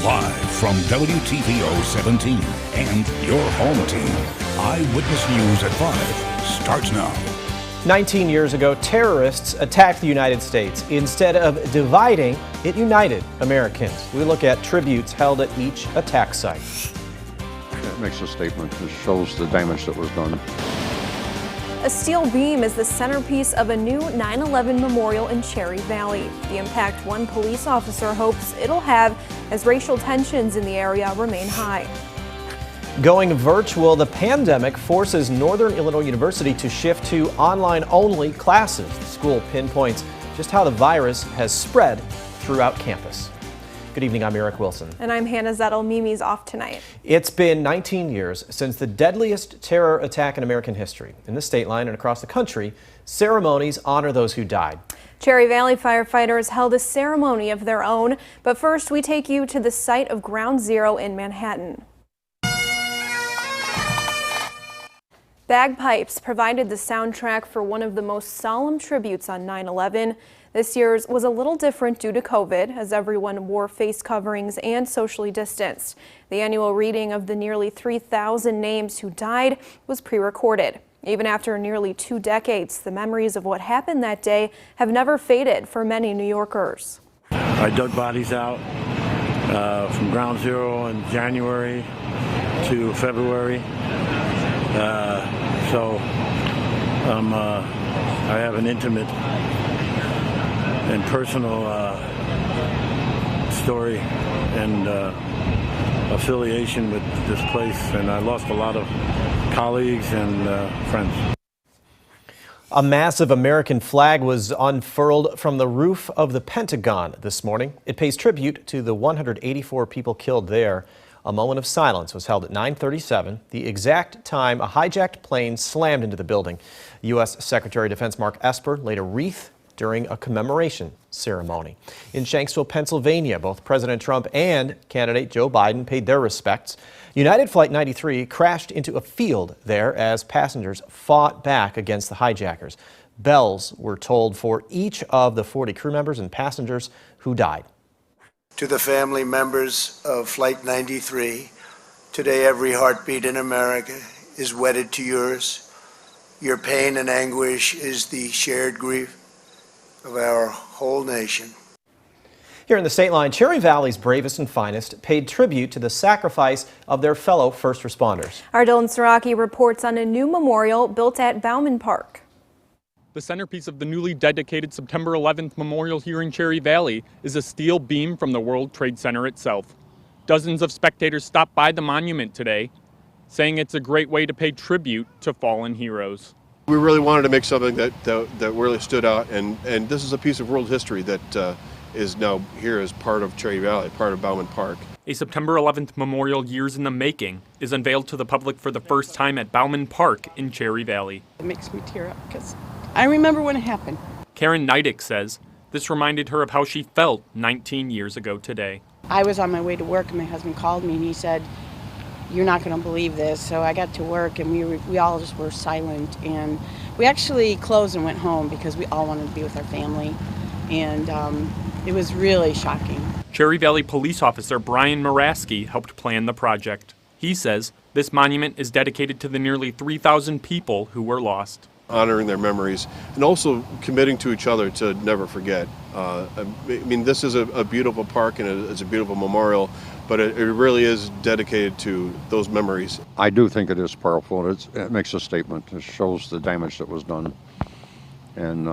Live from WTVO 17 and your home team, Eyewitness News at 5 starts now. 19 years ago, terrorists attacked the United States. Instead of dividing, it united Americans. We look at tributes held at each attack site. It makes a statement. It shows the damage that was done. A steel beam is the centerpiece of a new 9/11 memorial in Cherry Valley. The impact one police officer hopes it'll have as racial tensions in the area remain high. Going virtual, the pandemic forces Northern Illinois University to shift to online-only classes. The school pinpoints just how the virus has spread throughout campus. Good evening, I'm Eric Wilson. And I'm Hannah Zettel. Mimi's off tonight. It's been 19 years since the deadliest terror attack in American history. In the state line and across the country, ceremonies honor those who died. Cherry Valley firefighters held a ceremony of their own, but first we take you to the site of Ground Zero in Manhattan. Bagpipes provided the soundtrack for one of the most solemn tributes on 9/11. This year's was a little different due to COVID, as everyone wore face coverings and socially distanced. The annual reading of the nearly 3,000 names who died was pre-recorded. Even after nearly 2 decades, the memories of what happened that day have never faded for many New Yorkers. I dug bodies out from Ground Zero in January to February. So I have an intimate and personal story and affiliation with this place, and I lost a lot of colleagues and friends. A massive American flag was unfurled from the roof of the Pentagon this morning. It pays tribute to the 184 people killed there. A moment of silence was held at 9:37, the exact time a hijacked plane slammed into the building. U.S. Secretary of Defense Mark Esper laid a wreath during a commemoration ceremony. In Shanksville, Pennsylvania, both President Trump and candidate Joe Biden paid their respects. United Flight 93 crashed into a field there as passengers fought back against the hijackers. Bells were tolled for each of the 40 crew members and passengers who died. To the family members of Flight 93, today every heartbeat in America is wedded to yours. Your pain and anguish is the shared grief of our whole nation. Here in the state line, Cherry Valley's bravest and finest paid tribute to the sacrifice of their fellow first responders. Our Dylan Saraki reports on a new memorial built at Bauman Park. The centerpiece of the newly dedicated September 11th memorial here in Cherry Valley is a steel beam from the World Trade Center itself. Dozens of spectators stopped by the monument today, saying it's a great way to pay tribute to fallen heroes. We really wanted to make something that really stood out, and this is a piece of world history that is now here as part of Cherry Valley, part of Bauman Park. A September 11th memorial years in the making is unveiled to the public for the first time at Bauman Park in Cherry Valley. It makes me tear up because I remember when it happened. Karen Neidick says this reminded her of how she felt 19 years ago today. I was on my way to work and my husband called me and he said, "You're not going to believe this." So I got to work and we all just were silent, and we actually closed and went home because we all wanted to be with our family, and it was really shocking. Cherry Valley police officer Brian Muraski helped plan the project. He says this monument is dedicated to the nearly 3,000 people who were lost. Honoring their memories and also committing to each other to never forget. I mean, this is a beautiful park and it's a beautiful memorial, but it really is dedicated to those memories. I do think it is powerful. It makes a statement. It shows the damage that was done. And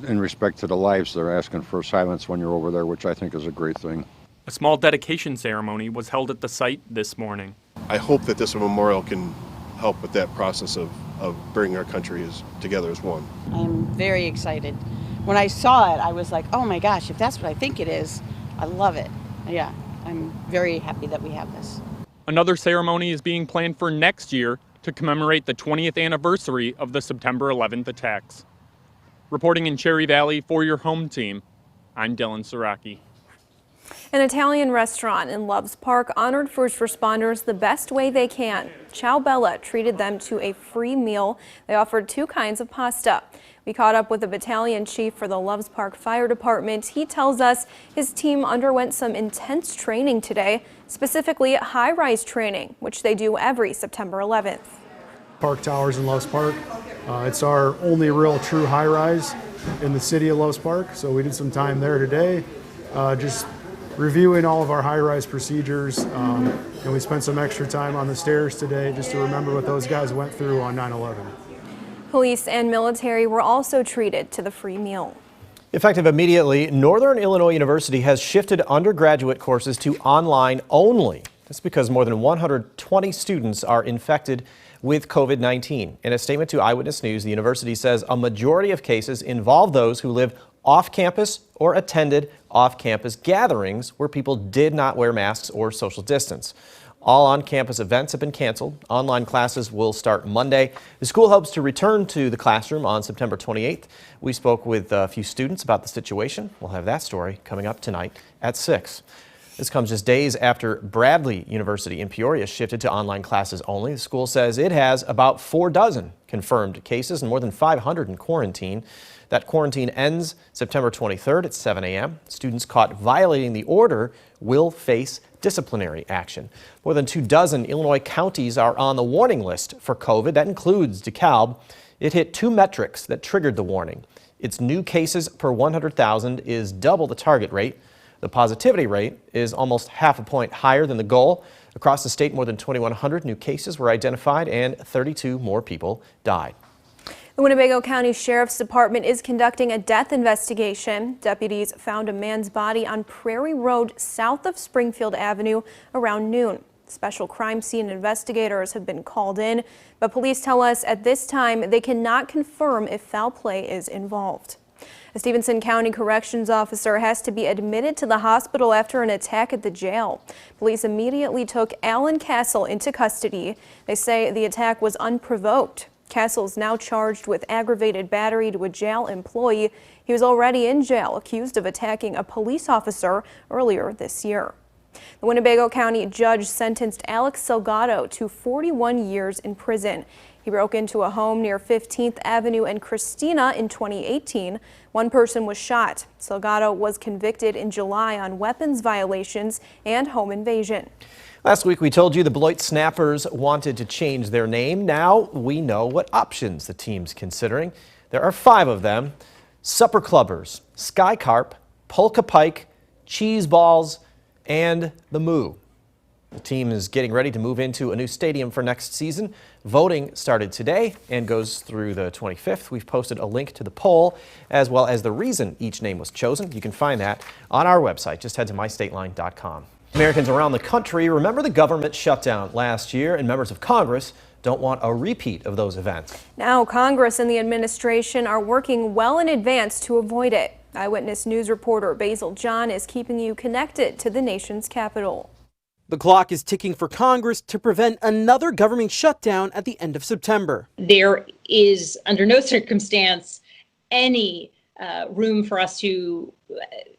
in respect to the lives, they're asking for silence when you're over there, which I think is a great thing. A small dedication ceremony was held at the site this morning. I hope that this memorial can help with that process of bringing our country together as one. I am very excited. When I saw it, I was like, oh my gosh, if that's what I think it is, I love it. Yeah, I'm very happy that we have this. Another ceremony is being planned for next year to commemorate the 20th anniversary of the September 11th attacks. Reporting in Cherry Valley for your home team, I'm Dylan Saraki. An Italian restaurant in Loves Park honored first responders the best way they can. Ciao Bella treated them to a free meal. They offered 2 kinds of pasta. We caught up with the battalion chief for the Loves Park Fire Department. He tells us his team underwent some intense training today, specifically high-rise training, which they do every September 11th. Park Towers in Loves Park. It's our only real true high-rise in the city of Loves Park, so we did some time there today, just reviewing all of our high-rise procedures, and we spent some extra time on the stairs today just to remember what those guys went through on 9/11. Police and military were also treated to the free meal. Effective immediately, Northern Illinois University has shifted undergraduate courses to online only. That's because more than 120 students are infected with COVID-19. In a statement to Eyewitness News, the university says a majority of cases involve those who live off campus or attended off-campus gatherings where people did not wear masks or social distance. All on-campus events have been canceled. Online classes will start Monday. The school hopes to return to the classroom on September 28th. We spoke with a few students about the situation. We'll have that story coming up tonight at 6. This comes just days after Bradley University in Peoria shifted to online classes only. The school says it has about 4 dozen confirmed cases and more than 500 in quarantine. That quarantine ends September 23rd at 7 a.m. Students caught violating the order will face disciplinary action. More than 2 dozen Illinois counties are on the warning list for COVID. That includes DeKalb. It hit 2 metrics that triggered the warning. Its new cases per 100,000 is double the target rate. The positivity rate is almost half a point higher than the goal. Across the state, more than 2,100 new cases were identified and 32 more people died. The Winnebago County Sheriff's Department is conducting a death investigation. Deputies found a man's body on Prairie Road south of Springfield Avenue around noon. Special crime scene investigators have been called in, but police tell us at this time they cannot confirm if foul play is involved. A Stevenson County corrections officer has to be admitted to the hospital after an attack at the jail. Police immediately took Alan Castle into custody. They say the attack was unprovoked. Castle is now charged with aggravated battery to a jail employee. He was already in jail, accused of attacking a police officer earlier this year. The Winnebago County judge sentenced Alex Salgado to 41 years in prison. He broke into a home near 15th Avenue and Christina in 2018. 1 person was shot. Salgado was convicted in July on weapons violations and home invasion. Last week we told you the Beloit Snappers wanted to change their name. Now we know what options the team's considering. There are 5 of them: Supper Clubbers, Sky Carp, Polka Pike, Cheese Balls, and the Moo. The team is getting ready to move into a new stadium for next season. Voting started today and goes through the 25th. We've posted a link to the poll as well as the reason each name was chosen. You can find that on our website. Just head to mystateline.com. Americans around the country remember the government shutdown last year, and members of Congress don't want a repeat of those events. Now Congress and the administration are working well in advance to avoid it. Eyewitness News reporter Basil John is keeping you connected to the nation's capital. The clock is ticking for Congress to prevent another government shutdown at the end of September. There is, under no circumstance, any room for us to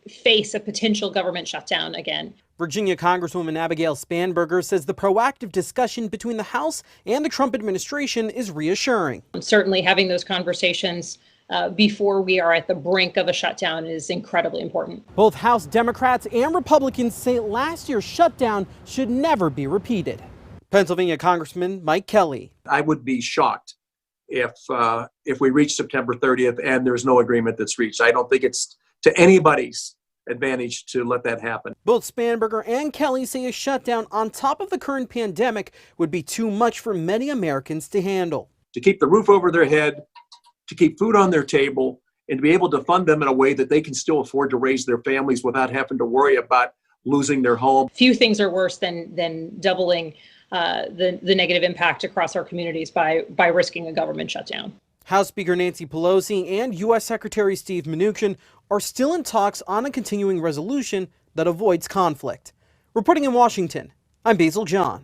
face a potential government shutdown again. Virginia Congresswoman Abigail Spanberger says the proactive discussion between the House and the Trump administration is reassuring. Certainly having those conversations before we are at the brink of a shutdown is incredibly important. Both House Democrats and Republicans say last year's shutdown should never be repeated. Pennsylvania Congressman Mike Kelly. I would be shocked if we reach September 30th and there's no agreement that's reached. I don't think it's to anybody's advantage to let that happen. Both Spanberger and Kelly say a shutdown on top of the current pandemic would be too much for many Americans to handle. To keep the roof over their head, to keep food on their table, and to be able to fund them in a way that they can still afford to raise their families without having to worry about losing their home. Few things are worse than doubling the negative impact across our communities by risking a government shutdown. House Speaker Nancy Pelosi and U.S. Secretary Steve Mnuchin are still in talks on a continuing resolution that avoids conflict. Reporting in Washington, I'm Basil John.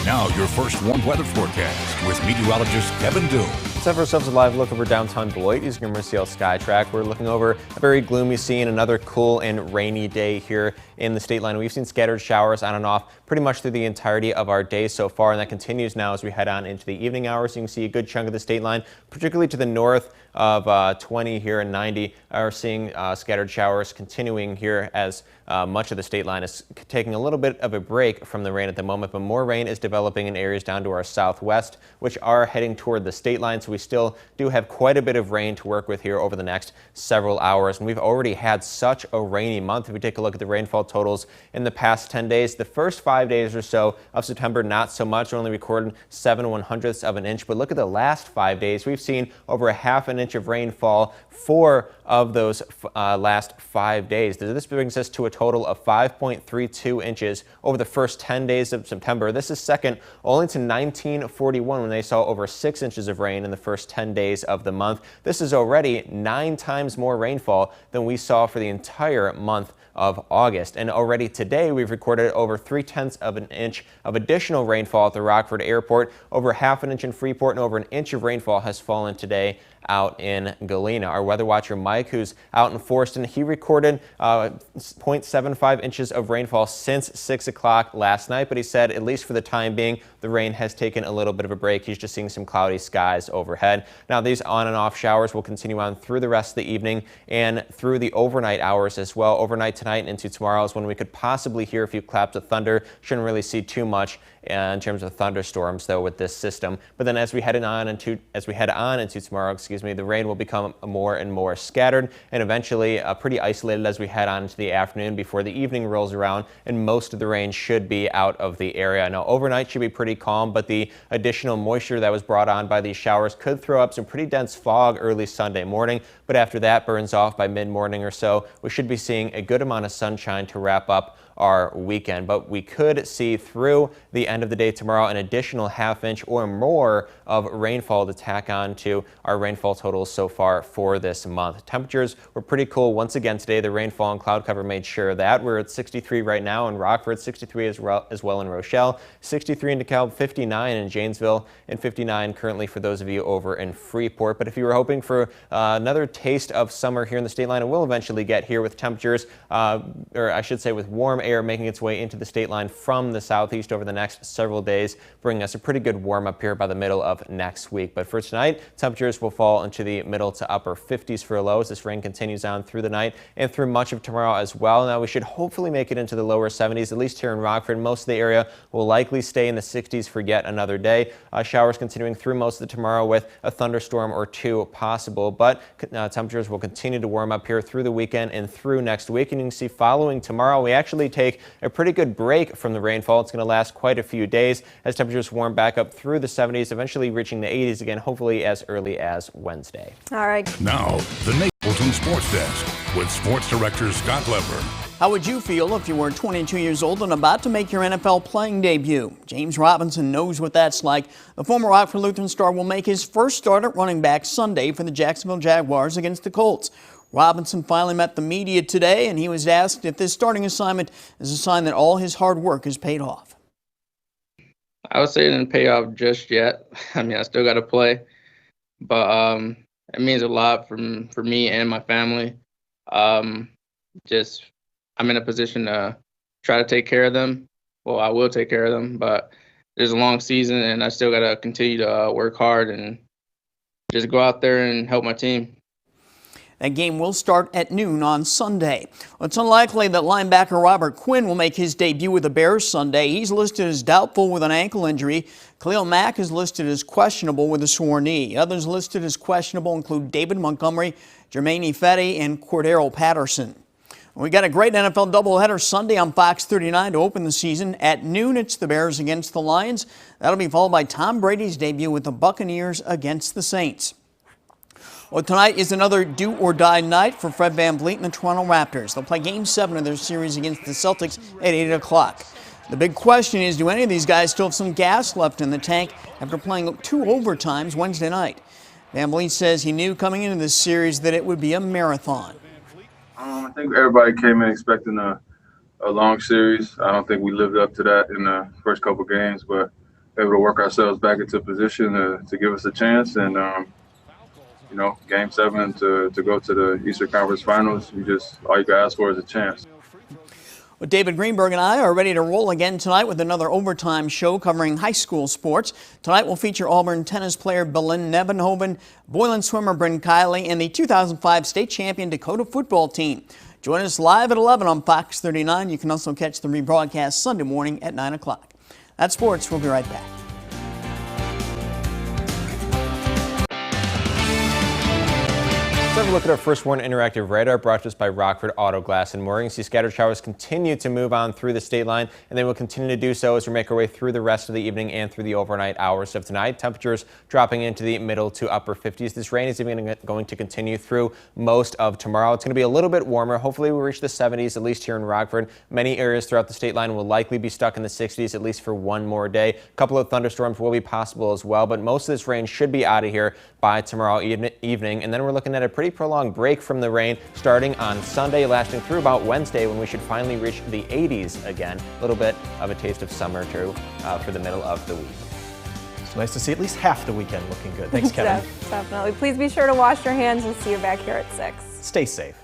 Now your first warm weather forecast with meteorologist Kevin Doom. Let's have ourselves a live look over downtown Beloit using your Merciel SkyTrack. We're looking over a very gloomy scene, another cool and rainy day here in the state line. We've seen scattered showers on and off pretty much through the entirety of our day so far, and that continues now as we head on into the evening hours. You can see a good chunk of the state line, particularly to the north of 20 here and 90, are seeing scattered showers continuing here as much of the state line is taking a little bit of a break from the rain at the moment, but more rain is developing in areas down to our southwest, which are heading toward the state line. So we still do have quite a bit of rain to work with here over the next several hours. And we've already had such a rainy month. If we take a look at the rainfall totals in the past 10 days, the first 5 days or so of September, not so much. We're only recording 7/100ths of an inch. But look at the last 5 days. We've seen over a half an inch of rainfall 4 of those last 5 days. This brings us to a total of 5.32 inches over the first 10 days of September. This is second only to 1941 when they saw over 6 inches of rain in the first 10 days of the month. This is already 9 times more rainfall than we saw for the entire month of August. And already today we've recorded over 3/10 of an inch of additional rainfall at the Rockford airport, over half an inch in Freeport, and over an inch of rainfall has fallen today out in Galena. Our weather watcher Mike, who's out in Forston, he recorded 0.75 inches of rainfall since 6 o'clock last night, but he said at least for the time being the rain has taken a little bit of a break. He's just seeing some cloudy skies overhead. Now these on and off showers will continue on through the rest of the evening and through the overnight hours as well. Overnight tonight and into tomorrow is when we could possibly hear a few claps of thunder. Shouldn't really see too much in terms of thunderstorms though with this system. But then as we head on into tomorrow, the rain will become more and more scattered and eventually pretty isolated as we head on into the afternoon before the evening rolls around, and most of the rain should be out of the area. Now overnight should be pretty calm, but the additional moisture that was brought on by these showers could throw up some pretty dense fog early Sunday morning, but after that burns off by mid-morning or so, we should be seeing a good amount of sunshine to wrap up our weekend. But we could see through the end of the day tomorrow an additional half inch or more of rainfall to tack on to our rainfall totals so far for this month. Temperatures were pretty cool once again today. The rainfall and cloud cover made sure that. We're at 63 right now in Rockford, 63 as well in Rochelle, 63 in DeKalb, 59 in Janesville, and 59 currently for those of you over in Freeport. But if you were hoping for another taste of summer here in the state line, it will eventually get here with temperatures, or I should say with warm air making its way into the state line from the southeast over the next several days, bringing us a pretty good warm up here by the middle of next week. But for tonight, temperatures will fall into the middle to upper 50s for lows. This rain continues on through the night and through much of tomorrow as well. Now we should hopefully make it into the lower 70s, at least here in Rockford. Most of the area will likely stay in the 60s for yet another day. Showers continuing through most of the tomorrow with a thunderstorm or two possible, but temperatures will continue to warm up here through the weekend and through next week. And you can see following tomorrow, we actually take a pretty good break from the rainfall. It's going to last quite a few days as temperatures warm back up through the 70s, eventually reaching the 80s again, hopefully as early as Wednesday. All right. Now, the Napleton Sports Desk with Sports Director Scott Lepper. How would you feel if you were 22 years old and about to make your NFL playing debut? James Robinson knows what that's like. The former Rockford Lutheran star will make his first start at running back Sunday for the Jacksonville Jaguars against the Colts. Robinson finally met the media today, and he was asked if this starting assignment is a sign that all his hard work has paid off. I would say it didn't pay off just yet. I mean, I still got to play, but it means a lot for me and my family. I'm in a position to try to take care of them. Well, I will take care of them, but there's a long season, and I still got to continue to work hard and just go out there and help my team. That game will start at noon on Sunday. Well, it's unlikely that linebacker Robert Quinn will make his debut with the Bears Sunday. He's listed as doubtful with an ankle injury. Khalil Mack is listed as questionable with a sore knee. Others listed as questionable include David Montgomery, Jermaine Ifedi, and Cordero Patterson. We got a great NFL doubleheader Sunday on Fox 39 to open the season. At noon, it's the Bears against the Lions. That'll be followed by Tom Brady's debut with the Buccaneers against the Saints. Well, tonight is another do-or-die night for Fred VanVleet and the Toronto Raptors. They'll play Game 7 of their series against the Celtics at 8 o'clock. The big question is, do any of these guys still have some gas left in the tank after playing 2 overtimes Wednesday night? VanVleet says he knew coming into this series that it would be a marathon. I think everybody came in expecting a long series. I don't think we lived up to that in the first couple games, but able to work ourselves back into position to give us a chance. And, you know, Game 7 to go to the Eastern Conference Finals, all you can ask for is a chance. Well, David Greenberg and I are ready to roll again tonight with another overtime show covering high school sports. Tonight we'll feature Auburn tennis player Belen Nebenhoven, Boylan swimmer Bryn Kiley, and the 2005 state champion Dakota football team. Join us live at 11 on Fox 39. You can also catch the rebroadcast Sunday morning at 9 o'clock. That's sports. We'll be right back. Let's have a look at our first one interactive radar brought to us by Rockford Auto Glass and Mooring. See scattered showers continue to move on through the state line, and they will continue to do so as we make our way through the rest of the evening and through the overnight hours of tonight. Temperatures dropping into the middle to upper 50s. This rain is even going to continue through most of tomorrow. It's going to be a little bit warmer. Hopefully we'll reach the 70s, at least here in Rockford. Many areas throughout the state line will likely be stuck in the 60s, at least for one more day. A couple of thunderstorms will be possible as well, but most of this rain should be out of here by tomorrow evening. And then we're looking at a pretty prolonged break from the rain starting on Sunday, lasting through about Wednesday, when we should finally reach the 80s again. A little bit of a taste of summer too for the middle of the week. It's nice to see at least half the weekend looking good. Thanks, Kevin. Definitely. Please be sure to wash your hands. We'll see you back here at 6. Stay safe.